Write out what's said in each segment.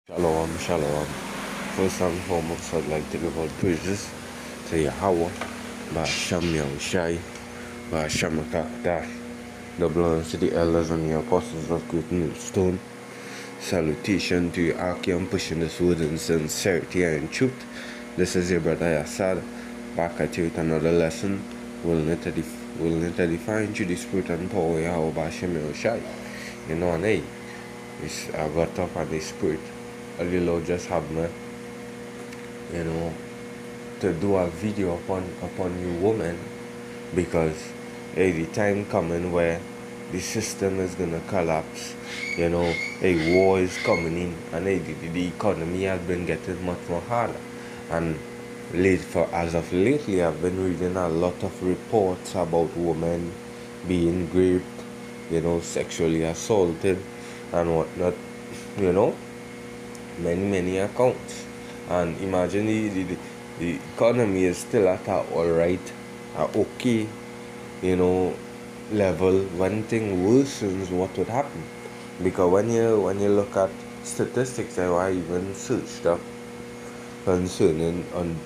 Shalom, shalom. First and foremost, I'd like to give all praises to Yahweh, Ba'asham Yahushai, Ba'asham Akakdash. Double honors to the elders and the apostles of Great Millstone. Salutation to you, Archeon, pushing this word in sincerity and truth. This is your brother Yassad, back at you with another lesson. We'll to define through the spirit and power of Yahweh, Ba'asham Yahushai. You know, and hey, I got up and the spirit. The Lord just had me, you know, to do a video upon you women, because hey, the time coming where the system is gonna collapse. You know, a war is coming in, and hey, the economy has been getting much more harder. And as of lately, I've been reading a lot of reports about women being raped, you know, sexually assaulted, and whatnot. You know, many accounts. And imagine the economy is still at a alright, a okay, you know, level. When thing worsens, what would happen? Because when you look at statistics, I even searched up concerning on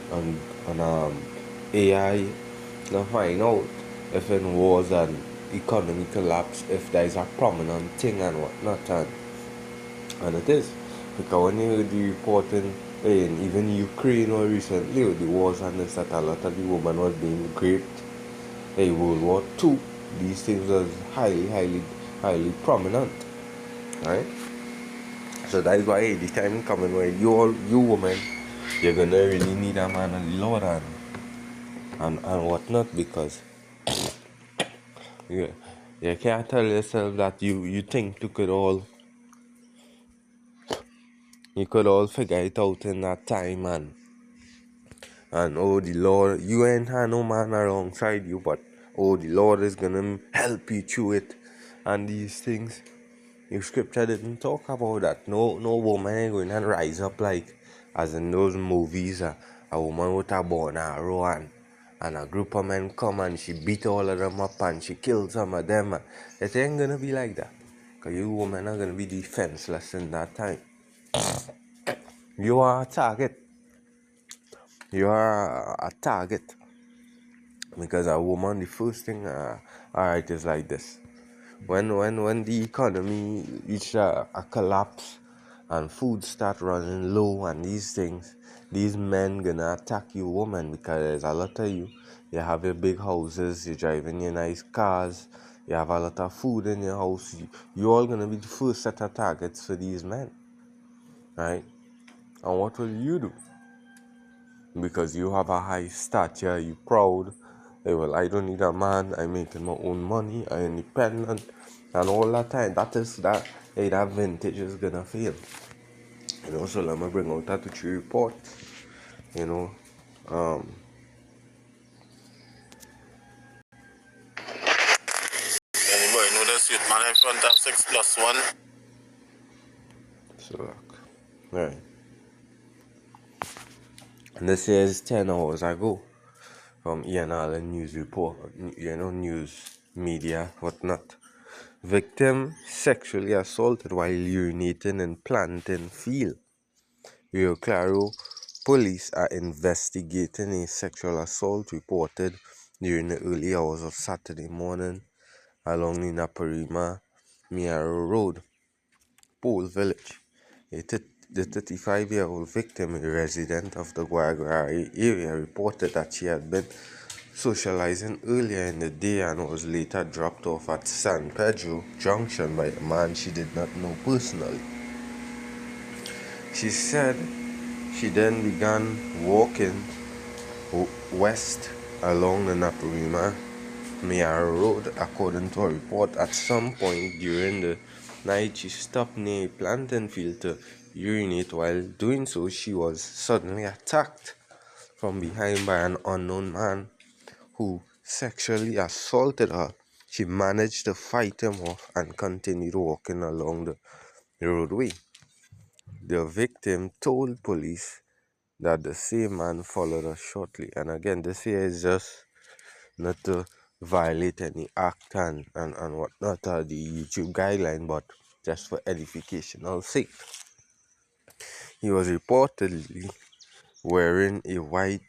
AI to find out if in wars and economy collapse, if there is a prominent thing and whatnot. And it is. Because when you heard the reporting in even Ukraine or recently with the wars, and this, that a lot of the women was being raped. World War II, these things was highly prominent. Right? So that is why the time coming where you women, you're gonna really need a man and the Lord and whatnot, because you, you can't tell yourself that you think you could all figure it out in that time, and oh, the Lord, you ain't had no man alongside you, but oh, the Lord is gonna help you through it. And these things, the scripture didn't talk about that. No woman ain't going to rise up like as in those movies, a woman with a bow and arrow, and a group of men come and she beat all of them up and she killed some of them. It ain't gonna be like that, because you women are gonna be defenseless in that time. You are a target. You are a target. Because a woman, the first thing, alright, is like this. When the economy reach a collapse and food start running low and these things, these men gonna attack you woman, because there's a lot of you. You have your big houses, you're driving your nice cars, you have a lot of food in your house. You all gonna be the first set of targets for these men, right? And what will you do? Because you have a high stature, you proud. Hey, well, I don't need a man, I'm making my own money, I'm independent, and all that time. That vintage is gonna fail. You know, so let me bring out that to your report. You know, Anybody know this with man in front of 6+1? so look, right. And this is 10 hours ago from ENL news report, you know, news media, whatnot. Victim sexually assaulted while urinating in plantain field. Rio Claro police are investigating a sexual assault reported during the early hours of Saturday morning along the Naparima Miaro Road, Pole Village. The 35-year-old victim, a resident of the Guaguari area, reported that she had been socializing earlier in the day and was later dropped off at San Pedro Junction by a man she did not know personally. She said she then began walking west along the Naparima Miara Road. According to a report, at some point during the night, she stopped near a plantain field to urinate. While doing so, she was suddenly attacked from behind by an unknown man who sexually assaulted her. She managed to fight him off and continued walking along the roadway. The victim told police that the same man followed her shortly. And again, this here is just not to violate any act and whatnot, the YouTube guideline, but just for educational sake. He was reportedly wearing a white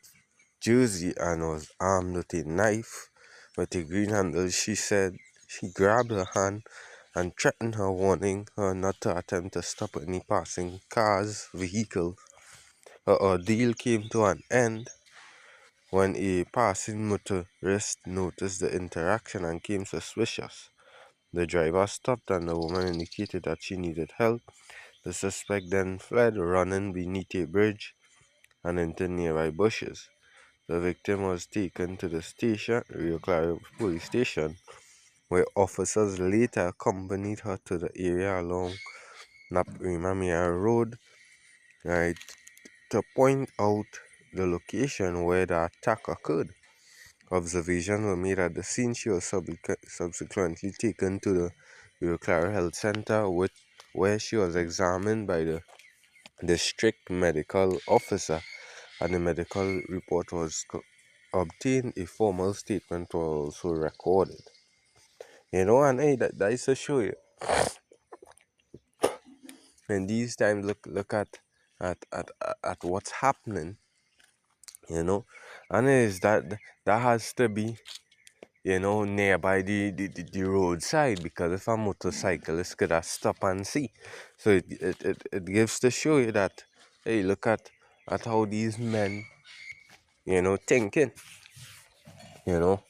jersey and was armed with a knife with a green handle. She said she grabbed her hand and threatened her, warning her not to attempt to stop any passing cars, vehicles. Her ordeal came to an end when a passing motorist noticed the interaction and came suspicious. The driver stopped and the woman indicated that she needed help. The suspect then fled, running beneath a bridge and into nearby bushes. The victim was taken to the station, Rio Claro police station, where officers later accompanied her to the area along Naprimamia Road, right, to point out the location where the attack occurred. Observations were made at the scene. She was subsequently taken to the Rio Claro Health Center, where she was examined by the district medical officer, and the medical report was obtained. A formal statement was also recorded. And hey, that is to show you. In these times, look at what's happening, and it is that has to be, nearby the roadside, because if a motorcyclist could have stop and see. So it gives to show you that, hey, look at how these men, thinking, you know.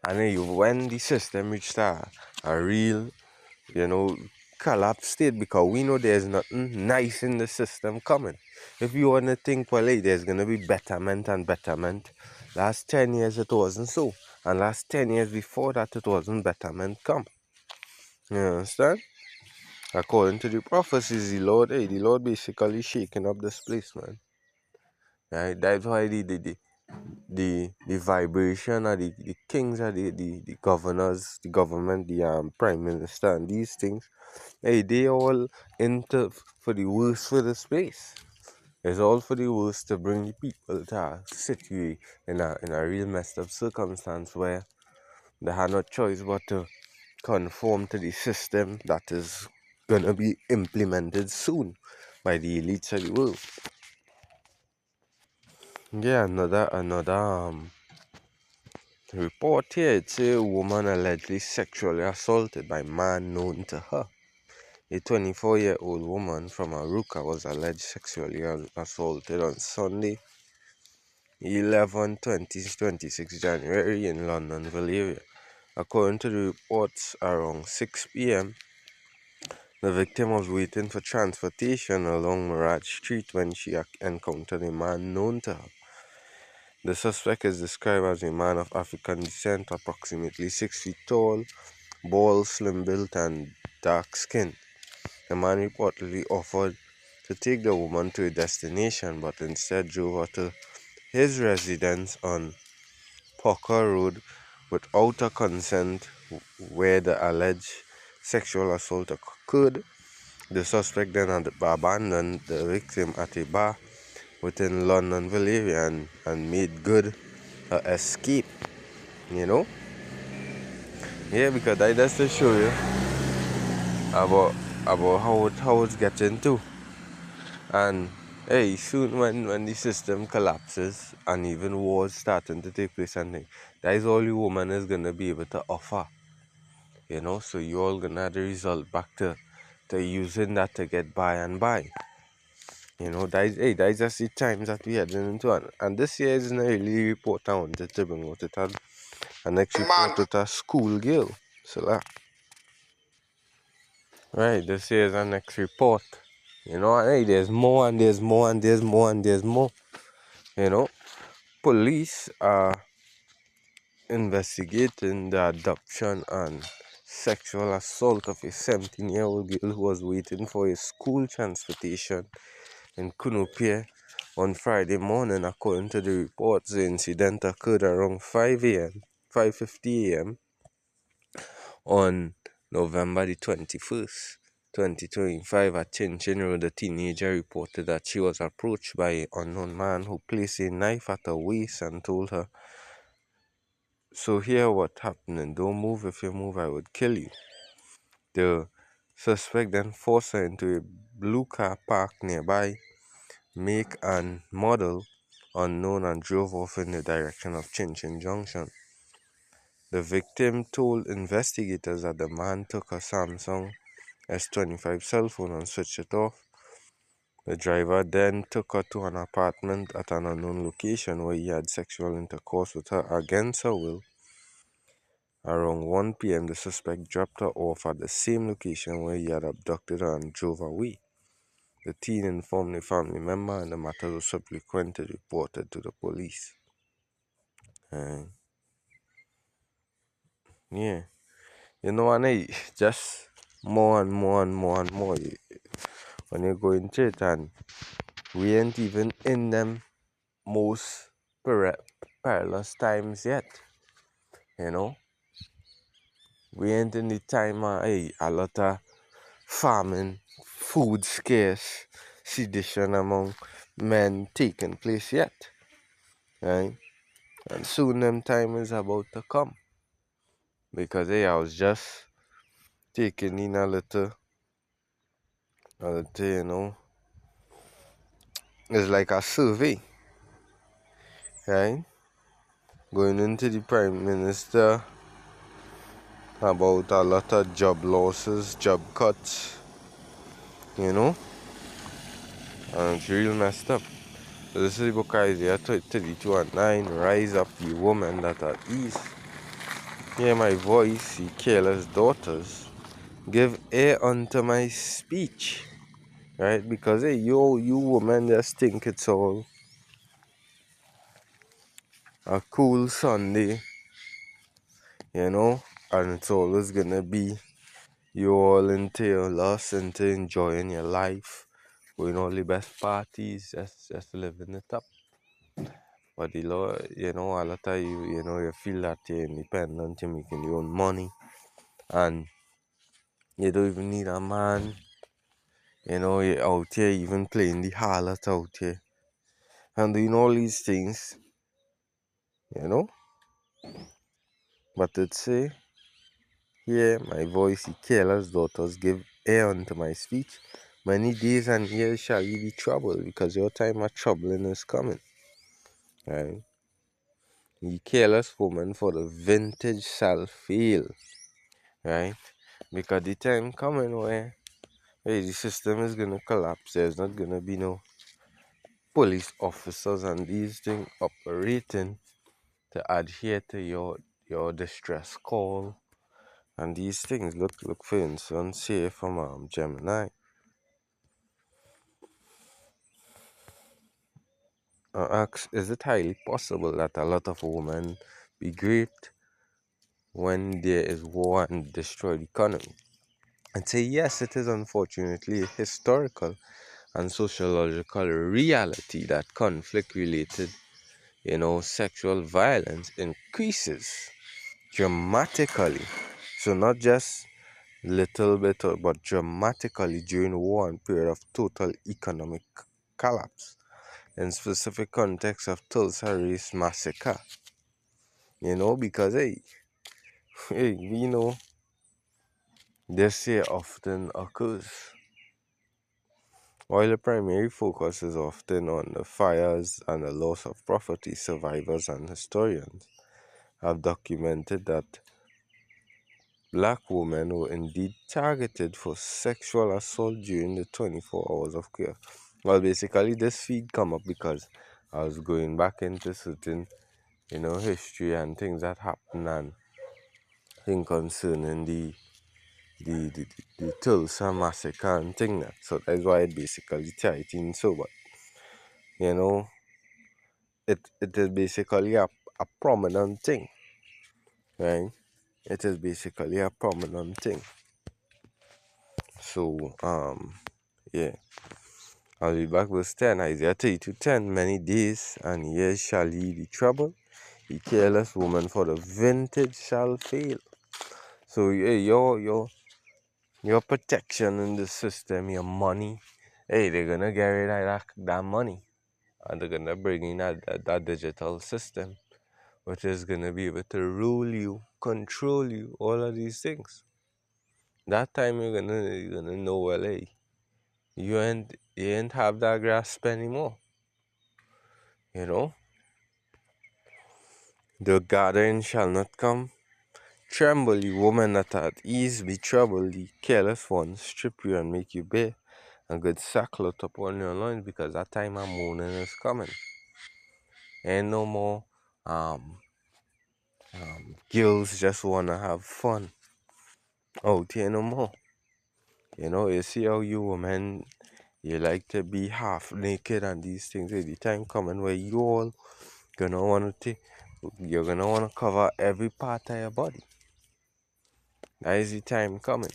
And then when the system reached a real, you know, collapse state, because we know there's nothing nice in the system coming. If you want to think, well, hey, there's going to be betterment and betterment, last 10 years it wasn't so. And last 10 years before that, it wasn't betterment come. You understand? According to the prophecies, the Lord basically shaking up this place, man. Right? That's why the vibration of the kings of the governors, the government, the prime minister, and these things, hey, they all enter for the worst for this place. It's all for the worst to bring the people to a situation in a real messed up circumstance where they had no choice but to conform to the system that is gonna be implemented soon by the elites of the world. Yeah, another report here. It's a woman allegedly sexually assaulted by man known to her. A 24-year-old woman from Aruca was alleged sexually assaulted on Sunday, 11/20/26 January in London area. According to the reports, around 6 p.m., the victim was waiting for transportation along Mirage Street when she encountered a man known to her. The suspect is described as a man of African descent, approximately 6 feet tall, bald, slim built, and dark skinned. The man reportedly offered to take the woman to a destination, but instead drove her to his residence on Poker Road without her consent, where the alleged sexual assault occurred. The suspect then had abandoned the victim at a bar within Londonville area and made good her escape. You know? Yeah, because that does to show you about how it's getting to. And hey, soon when the system collapses and even wars starting to take place and things, that is all your woman is gonna be able to offer. So you all gonna have the result back to using that to get by and by. That is just the times that we heading into, and this year is not really report I wanted to bring out. It had a next report with a school girl. So that right, this year is our next report. Hey, there's more and there's more and there's more and there's more. You know, police are investigating the adoption and sexual assault of a 17-year-old girl who was waiting for a school transportation in Kunupia on Friday morning. According to the reports, the incident occurred around 5:50 a.m. on November the 21st, 2025 at Chinchin Road. The teenager reported that she was approached by an unknown man who placed a knife at her waist and told her, "So here what happened, don't move, if you move I would kill you." The suspect then forced her into a blue car parked nearby make, and model unknown and drove off in the direction of Chin Chin Junction. The victim told investigators that the man took a Samsung S25 cell phone and switched it off. The driver then took her to an apartment at an unknown location where he had sexual intercourse with her against her will. Around 1 p.m., the suspect dropped her off at the same location where he had abducted her and drove away. The teen informed a family member and the matter was subsequently reported to the police. And yeah, and just more and more and more and more when you go into it, and we ain't even in them most perilous times yet. You know, we ain't in the time a lot of famine, food scarce, sedition among men taking place yet. Right? And soon them time is about to come. Because I was just taking in a little, it's like a survey, right? Going into the Prime Minister about a lot of job losses, job cuts, you know, and it's real messed up. So this is the book Isaiah 32 and 9. Rise up, ye women that are east. Hear my voice, ye careless daughters. Give ear unto my speech. Right? Because hey, you women just think it's all a cool Sunday, and it's always gonna be you all into your lust, into enjoying your life, going all the best parties, just living it up. But the law, a lot of you feel that you're independent, you're making your own money, and you don't even need a man. You're out here even playing the harlot out here and doing all these things, you know. But it say, hear my voice, ye careless daughters, give ear unto my speech. Many days and years shall ye be troubled, because your time of troubling is coming. Right? Ye careless woman, for the vintage shall fail. Right? Because the time coming where the system is gonna collapse. There's not gonna be no police officers and these things operating to adhere to your distress call and these things. Look for instance here from Gemini. Asks, is it highly possible that a lot of women be raped when there is war and destroyed economy? And say yes, it is unfortunately a historical and sociological reality that conflict related sexual violence increases dramatically. So not just little bit, but dramatically during war and period of total economic collapse. In specific context of Tulsa race massacre, because we know this here often occurs. While the primary focus is often on the fires and the loss of property, survivors and historians have documented that black women were indeed targeted for sexual assault during the 24 hours of chaos. Well, basically, this feed come up because I was going back into certain, history and things that happened and thing concerning the Tulsa massacre and thing that. So that's why it basically tied in so. But you know, it is basically a prominent thing, right? It is basically a prominent thing. So yeah. I'll be back verse 10. Isaiah 32:10. Many days and years shall ye be troubled, ye careless woman, for the vintage shall fail. So hey, your protection in the system, your money, hey, they're gonna get rid of that money. And they're gonna bring in that digital system, which is gonna be able to rule you, control you, all of these things. That time you're gonna know, well, hey, you ain't you ain't have that grasp anymore. You know, the gathering shall not come. Tremble, you woman that at ease, be troubled, ye careless ones, strip you and make you bare, and good sackcloth upon your loins, because that time of mourning is coming. Ain't no more girls just wanna have fun out here no more. You know, you see how you women, you like to be half naked and these things. The time coming where you all gonna wanna take, you're gonna wanna cover every part of your body. That is the time coming,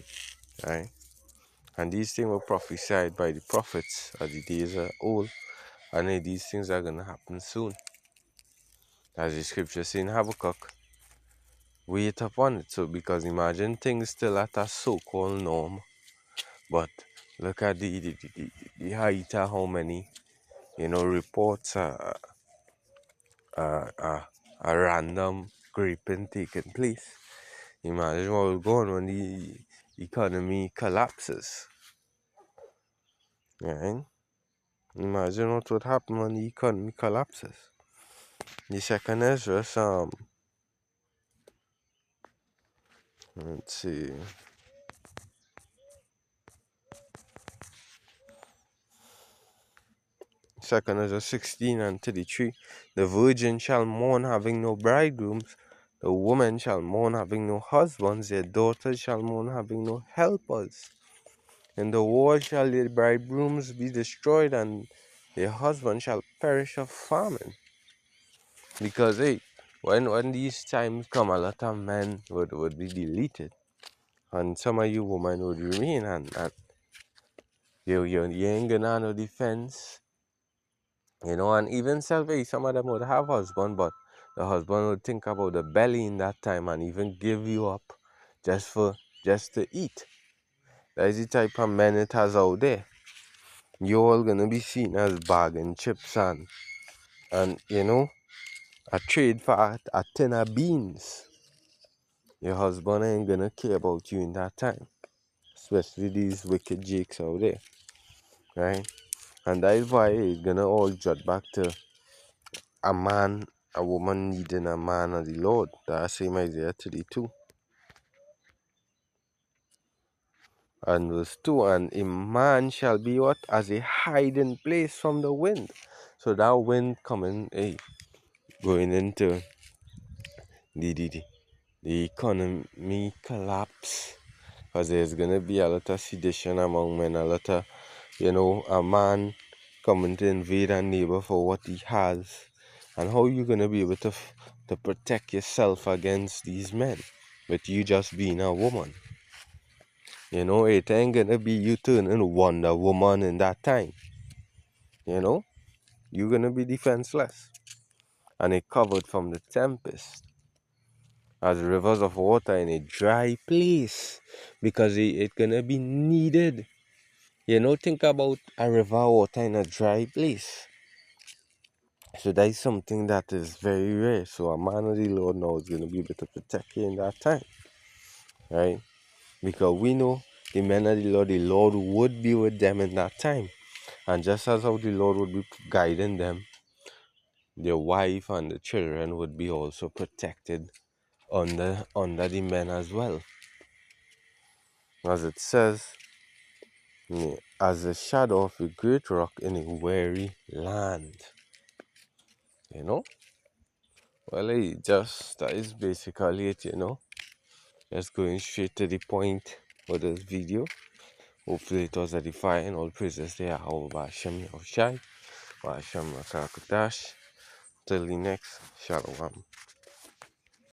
right? And these things were prophesied by the prophets as the days are old, and these things are gonna happen soon. As the scripture says in Habakkuk, wait upon it. So because imagine things still at a so-called norm, but look at the height of how many, reports are random raping taking place. Imagine what will go on when the economy collapses. Right? Imagine what would happen when the economy collapses. The second Ezra, let's see. Second Ezra 16 and 33. The virgin shall mourn having no bridegrooms. The woman shall mourn having no husbands. Their daughters shall mourn having no helpers. In the war shall their bridegrooms be destroyed, and their husbands shall perish of famine. Because when these times come, a lot of men would be deleted, and some of you women would remain, and you ain't gonna have no defense, and even some of them would have husband, but the husband would think about the belly in that time and even give you up just to eat. That is the type of men it has out there. You all gonna be seen as bargain chips and a trade for a tin of beans. Your husband ain't gonna care about you in that time. Especially these wicked jakes out there. Right? And that is why it's gonna all jut back to a woman needing a man of the Lord. That's same Isaiah 32. And verse 2, and a man shall be what? As a hiding place from the wind. So that wind coming, going into the economy collapse, because there's going to be a lot of sedition among men, a lot of, a man coming to invade a neighbor for what he has, and how you going to be able to protect yourself against these men with you just being a woman. It ain't going to be you turning Wonder Woman in that time. You're going to be defenseless, and it covered from the tempest as rivers of water in a dry place, because it's gonna be needed. Think about a river of water in a dry place. So that is something that is very rare. So a man of the Lord now is gonna be able to protect you in that time, right? Because we know the men of the Lord would be with them in that time, and just as how the Lord would be guiding them, their wife and the children would be also protected under the men as well. As it says, as a shadow of a great rock in a weary land. Well, that is basically it, Just going straight to the point with this video. Hopefully it was edifying. All praises there. How about Shem Yahushai? Wa Shem Rakakutash. Till the next. Shalom.